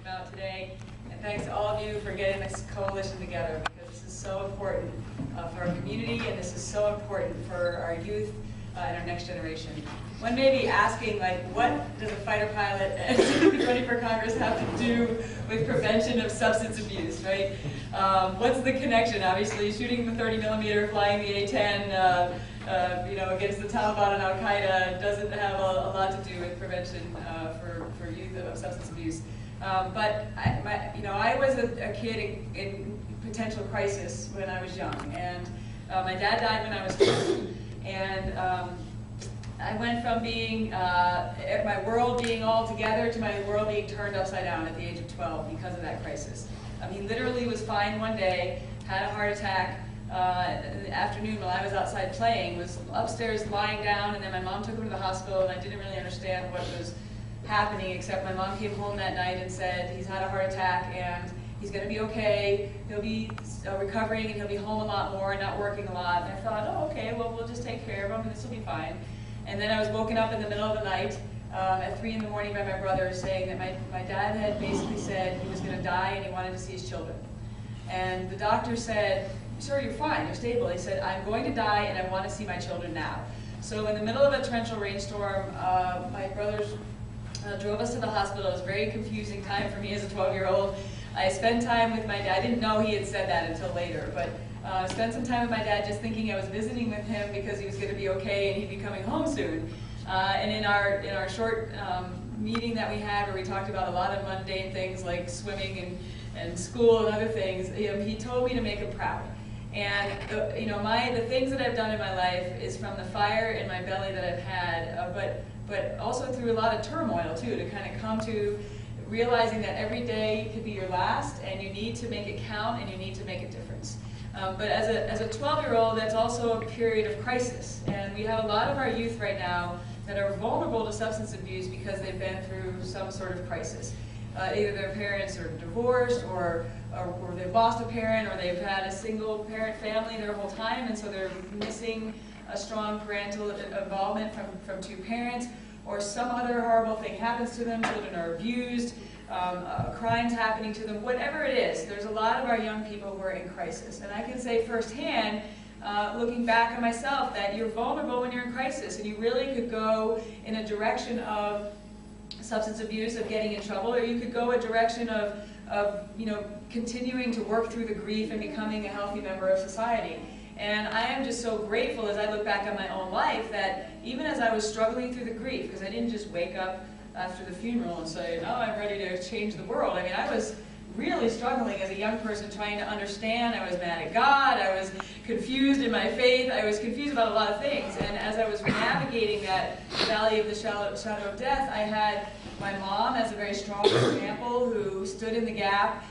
out today. And thanks to all of you for getting this coalition together, because this is so important for our community, and this is so important for our youth and our next generation. One may be asking, like, what does a fighter pilot and running for Congress have to do with prevention of substance abuse, right? What's the connection? Obviously, shooting the 30mm, flying the A-10, against the Taliban and Al-Qaeda doesn't have a lot to do with prevention for youth of substance abuse. But I was a kid in potential crisis when I was young, and my dad died when I was 2, and I went from being my world being all together to my world being turned upside down at the age of 12 because of that crisis. He literally was fine one day, had a heart attack in the afternoon while I was outside playing, was upstairs lying down, and then my mom took him to the hospital, and I didn't really understand what was happening, except my mom came home that night and said he's had a heart attack and he's going to be okay, he'll be recovering, and he'll be home a lot more and not working a lot. And I thought, oh, okay, well, we'll just take care of him and this will be fine. And then I was woken up in the middle of the night at 3 in the morning by my brother saying that my dad had basically said he was going to die and he wanted to see his children. And the doctor said, sir, you're fine, you're stable. He said, I'm going to die and I want to see my children now. So in the middle of a torrential rainstorm, my brothers drove us to the hospital. It was a very confusing time for me as a 12-year-old. I spent time with my dad. I didn't know he had said that until later, but I spent some time with my dad just thinking I was visiting with him because he was going to be okay and he'd be coming home soon. And in our short meeting that we had, where we talked about a lot of mundane things like swimming and school and other things, he told me to make him proud. And the things that I've done in my life is from the fire in my belly that I've had, but also through a lot of turmoil too, to kind of come to realizing that every day could be your last, and you need to make it count, and you need to make a difference. But as a 12-year-old, that's also a period of crisis, and we have a lot of our youth right now that are vulnerable to substance abuse because they've been through some sort of crisis. Either their parents are divorced, or they've lost a parent, or they've had a single parent family their whole time, and so they're missing a strong parental involvement from 2 parents, or some other horrible thing happens to them, children are abused, crimes happening to them, whatever it is. There's a lot of our young people who are in crisis. And I can say firsthand, looking back on myself, that you're vulnerable when you're in crisis, and you really could go in a direction of substance abuse, of getting in trouble, or you could go a direction of continuing to work through the grief and becoming a healthy member of society. And I am just so grateful as I look back on my own life that even as I was struggling through the grief, because I didn't just wake up after the funeral and say, oh, I'm ready to change the world. I mean, I was really struggling as a young person, trying to understand. I was mad at God, I was confused in my faith, I was confused about a lot of things. And as I was navigating that valley of the shadow of death, I had my mom as a very strong example who stood in the gap.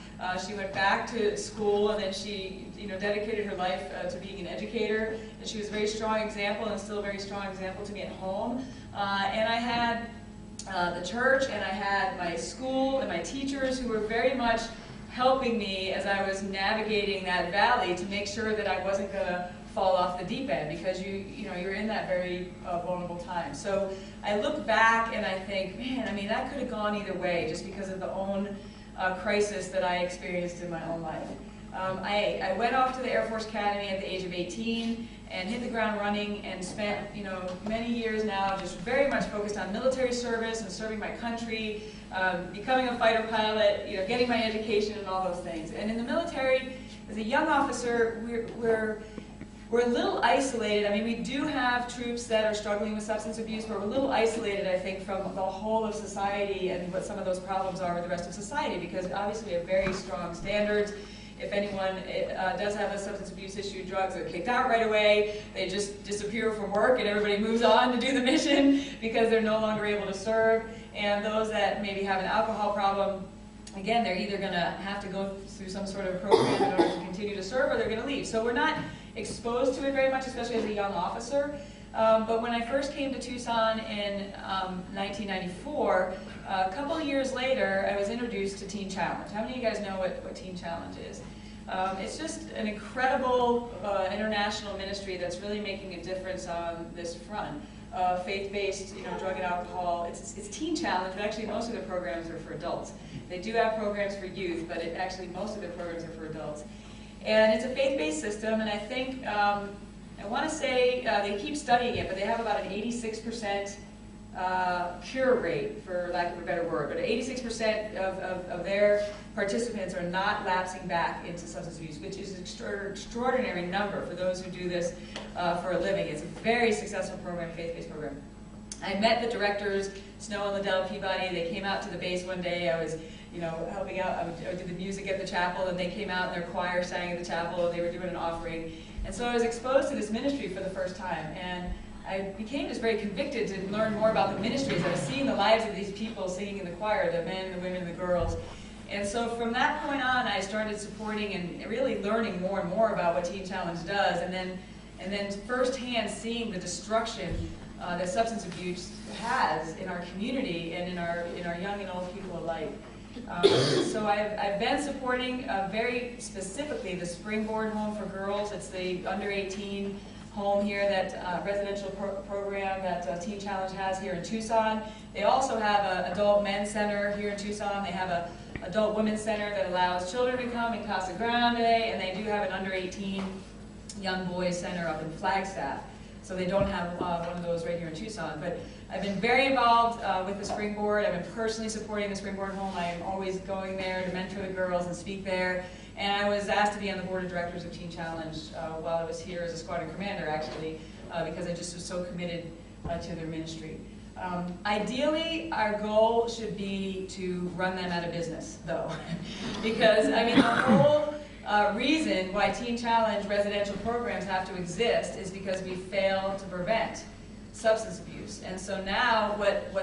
She went back to school, and then she dedicated her life to being an educator. And she was a very strong example, and still a very strong example to me at home. And I had the church, and I had my school and my teachers who were very much helping me as I was navigating that valley to make sure that I wasn't going to fall off the deep end, because you're in that very vulnerable time. So I look back and I think, man, I mean, that could have gone either way just because of the own crisis that I experienced in my own life. I went off to the Air Force Academy at the age of 18 and hit the ground running, and spent many years now just very much focused on military service and serving my country, becoming a fighter pilot, getting my education and all those things. And in the military, as a young officer, we're a little isolated. I mean, we do have troops that are struggling with substance abuse, but we're a little isolated, I think, from the whole of society and what some of those problems are with the rest of society, because obviously we have very strong standards. If anyone does have a substance abuse issue, drugs are kicked out right away. They just disappear from work, and everybody moves on to do the mission because they're no longer able to serve. And those that maybe have an alcohol problem, again, they're either going to have to go through some sort of program in order to continue to serve, or they're going to leave. So we're not exposed to it very much, especially as a young officer. But when I first came to Tucson in 1994, a couple of years later, I was introduced to Teen Challenge. How many of you guys know what Teen Challenge is? It's just an incredible international ministry that's really making a difference on this front. Faith-based, drug and alcohol. It's Teen Challenge, but actually most of the programs are for adults. They do have programs for youth, but actually most of their programs are for adults. And it's a faith-based system, and I think, I want to say, they keep studying it, but they have about an 86% cure rate, for lack of a better word, but 86% of their participants are not lapsing back into substance abuse, which is an extraordinary number for those who do this for a living. It's a very successful program, faith-based program. I met the directors, Snow and Liddell Peabody. They came out to the base one day. I was, helping out. I would do the music at the chapel, and they came out and their choir sang at the chapel, and they were doing an offering. And so I was exposed to this ministry for the first time, and I became just very convicted to learn more about the ministries. I was seeing the lives of these people singing in the choir, the men, the women, the girls. And so from that point on, I started supporting and really learning more and more about what Teen Challenge does, and then firsthand seeing the destruction that substance abuse has in our community and in our young and old people alike. So I've been supporting very specifically the Springboard Home for Girls. It's the under 18 home here, that residential program that Teen Challenge has here in Tucson. They also have an adult men's center here in Tucson. They have an adult women's center that allows children to come in Casa Grande, and they do have an under 18 young boys center up in Flagstaff. So they don't have one of those right here in Tucson. But I've been very involved with the Springboard. I've been personally supporting the Springboard Home. I'm always going there to mentor the girls and speak there. And I was asked to be on the board of directors of Teen Challenge while I was here as a squadron commander, actually, because I just was so committed to their ministry. Ideally, our goal should be to run them out of business, though, because, I mean, the whole reason why Teen Challenge residential programs have to exist is because we fail to prevent substance abuse. And so now what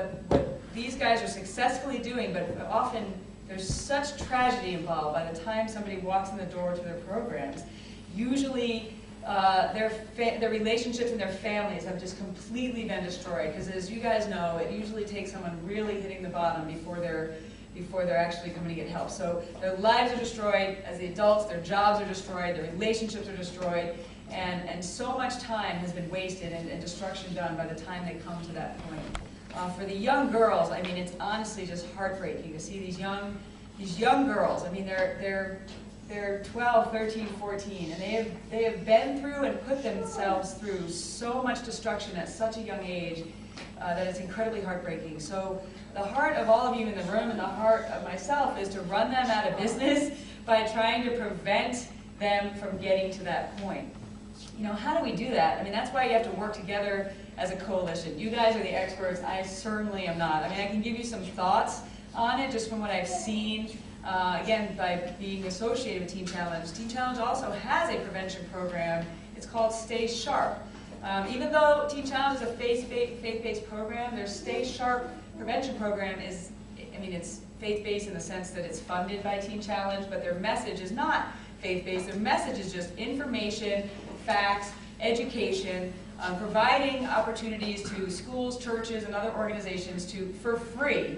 these guys are successfully doing, but often there's such tragedy involved by the time somebody walks in the door to their programs. Usually their relationships and their families have just completely been destroyed, because as you guys know, it usually takes someone really hitting the bottom before they're actually coming to get help. So their lives are destroyed as the adults, their jobs are destroyed, their relationships are destroyed, and so much time has been wasted and destruction done by the time they come to that point. For the young girls, I mean, it's honestly just heartbreaking to see these young girls. I mean, they're 12, 13, 14, and they have been through and put themselves through so much destruction at such a young age that it's incredibly heartbreaking. So the heart of all of you in the room and the heart of myself is to run them out of business by trying to prevent them from getting to that point. How do we do that? I mean, that's why you have to work together as a coalition. You guys are the experts. I certainly am not. I mean, I can give you some thoughts on it just from what I've seen. Again, by being associated with Teen Challenge. Teen Challenge also has a prevention program. It's called Stay Sharp. Even though Teen Challenge is a faith-based program, their Stay Sharp prevention program is, I mean, it's faith-based in the sense that it's funded by Teen Challenge, but their message is not faith-based. Their message is just information, facts, education, providing opportunities to schools, churches, and other organizations to, for free,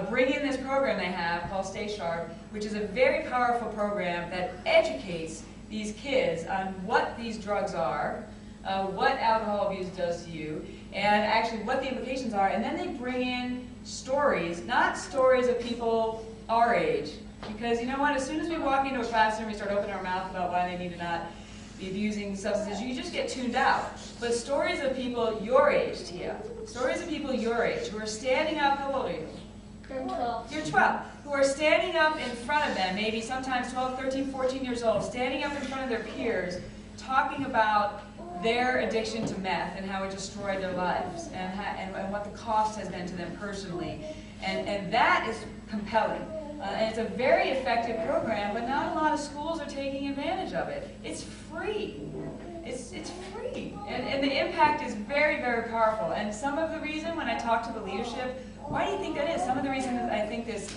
bring in this program they have called Stay Sharp, which is a very powerful program that educates these kids on what these drugs are, what alcohol abuse does to you, and actually what the implications are. And then they bring in stories, not stories of people our age, because you know what, as soon as we walk into a classroom, we start opening our mouth about why they need to not be abusing substances, you just get tuned out. But stories of people your age, Tia, stories of people your age who are standing up, how old are you? I'm 12. You're 12. Who are standing up in front of them, maybe sometimes 12, 13, 14 years old, standing up in front of their peers, talking about their addiction to meth and how it destroyed their lives and what the cost has been to them personally. And that is compelling. And it's a very effective program, but not a lot of schools are taking advantage of it. It's free. It's free. And the impact is very, very powerful. And some of the reason, when I talk to the leadership, why do you think that is? Some of the reason that I think this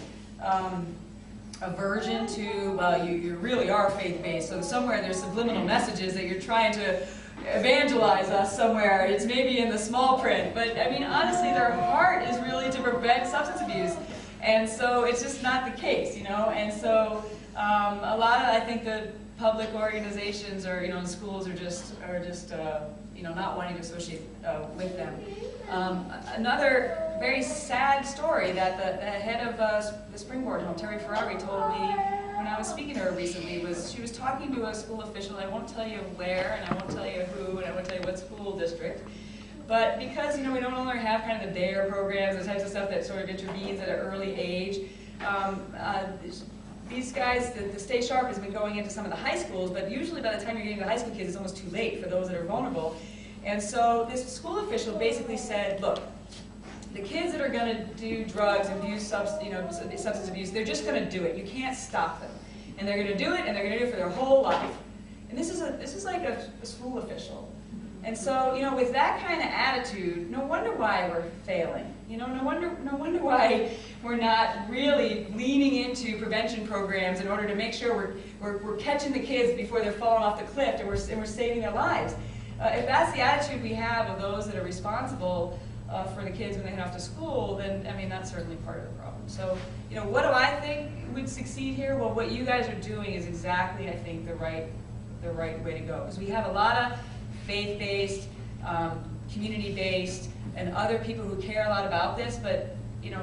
aversion to, well, you really are faith-based, so somewhere there's subliminal messages that you're trying to evangelize us somewhere. It's maybe in the small print, but I mean, honestly, their heart is really to prevent substance abuse. And so it's just not the case, And so a lot of, I think, the public organizations or, schools are just not wanting to associate with them. Another very sad story that the head of the Springboard Home, Terry Ferrari, told me when I was speaking to her recently. She was talking to a school official. I won't tell you where, and I won't tell you who, and I won't tell you what school district. But because we don't only have kind of the DARE programs, the types of stuff that sort of intervenes at an early age, these guys, the Stay Sharp has been going into some of the high schools, but usually by the time you're getting to high school kids, it's almost too late for those that are vulnerable. And so this school official basically said, look, the kids that are going to do drugs, abuse, substance abuse, they're just going to do it. You can't stop them. And they're going to do it, and they're going to do it for their whole life. And this is like a school official. And so, with that kind of attitude, no wonder why we're failing. No wonder why we're not really leaning into prevention programs in order to make sure we're catching the kids before they're falling off the cliff and we're saving their lives. If that's the attitude we have of those that are responsible for the kids when they head off to school, then that's certainly part of the problem. So, what do I think would succeed here? Well, what you guys are doing is exactly, I think, the right way to go. Because we have a lot of faith-based, community-based, and other people who care a lot about this, but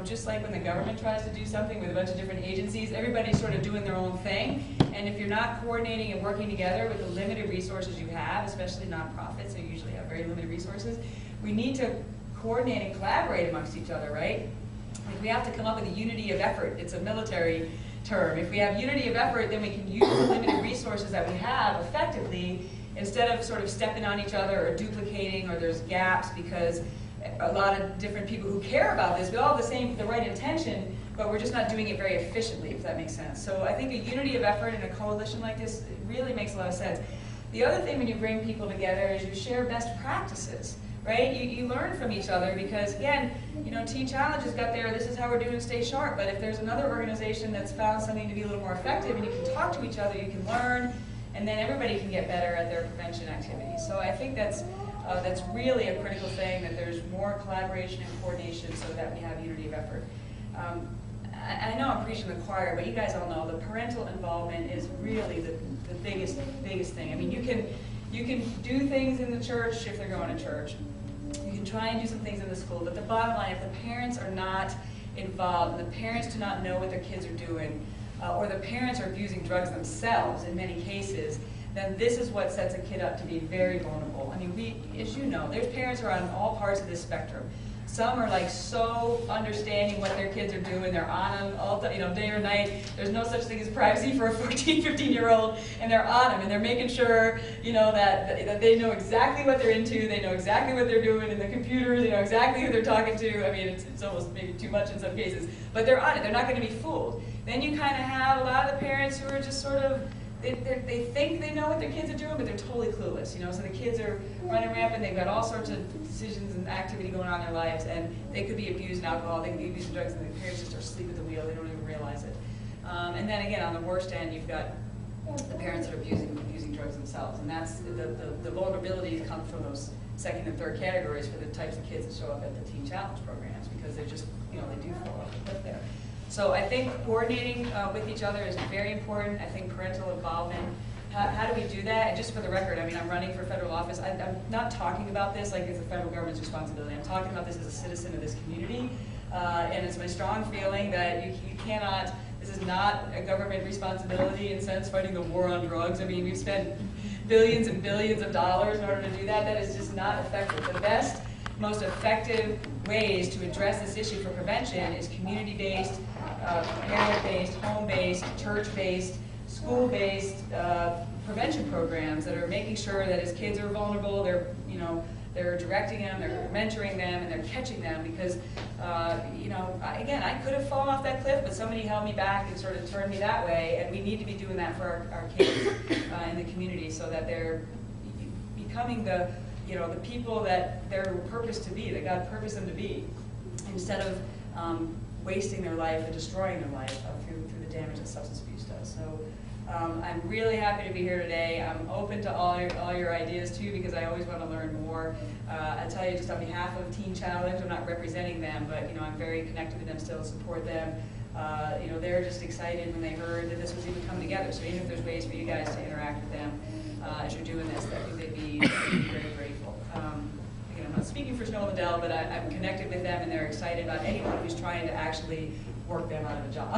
just like when the government tries to do something with a bunch of different agencies, everybody's sort of doing their own thing, and if you're not coordinating and working together with the limited resources you have, especially nonprofits, who usually have very limited resources, we need to coordinate and collaborate amongst each other, right? Like we have to come up with a unity of effort. It's a military term. If we have unity of effort, then we can use the limited resources that we have effectively instead of sort of stepping on each other or duplicating, or there's gaps because a lot of different people who care about this, we all have the right intention, but we're just not doing it very efficiently, if that makes sense. So I think a unity of effort in a coalition like this really makes a lot of sense. The other thing when you bring people together is you share best practices, right? You learn from each other because, again, Teen Challenge has got there, this is how we're doing Stay Sharp, but if there's another organization that's found something to be a little more effective and you can talk to each other, you can learn, and then everybody can get better at their prevention activities. So I think that's really a critical thing, that there's more collaboration and coordination so that we have unity of effort. I know I'm preaching the choir, but you guys all know the parental involvement is really the biggest thing. I mean, you can do things in the church if they're going to church. You can try and do some things in the school, but the bottom line, if the parents are not involved, and the parents do not know what their kids are doing, or the parents are abusing drugs themselves in many cases, then this is what sets a kid up to be very vulnerable. I mean, as you know, there's parents who are on all parts of this spectrum. Some are like so understanding what their kids are doing, they're on them all day or night. There's no such thing as privacy for a 14, 15-year-old, and they're on them, and they're making sure, that they know exactly what they're into, they know exactly what they're doing in the computers, they know exactly who they're talking to. I mean, it's almost maybe too much in some cases, but they're on it, they're not going to be fooled. Then you kind of have a lot of the parents who are just sort of, they think they know what their kids are doing, but they're totally clueless, So the kids are running rampant, they've got all sorts of decisions and activity going on in their lives, and they could be abusing alcohol, they could be abusing drugs, and the parents just are asleep at the wheel, they don't even realize it. And then again, on the worst end, you've got the parents that are abusing drugs themselves, and that's the vulnerabilities come from those second and third categories for the types of kids that show up at the Teen Challenge programs, because they're just, they do fall off the cliff there. So I think coordinating with each other is very important. I think parental involvement. How do we do that? And just for the record, I mean, I'm running for federal office. I'm not talking about this like it's the federal government's responsibility. I'm talking about this as a citizen of this community. And it's my strong feeling that you cannot, this is not a government responsibility in a sense, fighting the war on drugs. I mean, we've spent billions and billions of dollars in order to do that. That is just not effective. The best, most effective ways to address this issue for prevention is community-based, parent-based, home-based, church-based, school-based prevention programs that are making sure that as kids are vulnerable, they're directing them, they're mentoring them, and they're catching them because, again, I could have fallen off that cliff, but somebody held me back and sort of turned me that way, and we need to be doing that for our kids in the community so that they're becoming the people that they're purposed to be, that God purposed them to be, instead of wasting their life and destroying their life through the damage that substance abuse does. So I'm really happy to be here today. I'm open to all your ideas too, because I always want to learn more. I tell you just on behalf of Teen Challenge, I'm not representing them, but I'm very connected with them still, support them. They're just excited when they heard that this was even coming together. So even if there's ways for you guys to interact with them as you're doing this, I think they'd be very grateful. Again, I'm not speaking for Snow Liddell, but I'm connected with them, and they're excited about anyone who's trying to actually work them out of a job,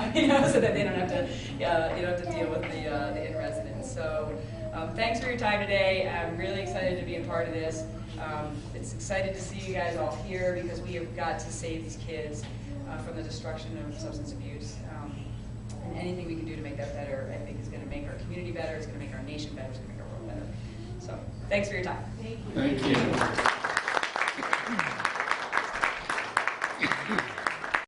so that they don't have to, deal with the in-residents. So thanks for your time today. I'm really excited to be a part of this. It's excited to see you guys all here because we have got to save these kids from the destruction of substance abuse. And anything we can do to make that better, I think, is going to make our community better, it's going to make our nation better, it's going to make our world better. So thanks for your time. Thank you.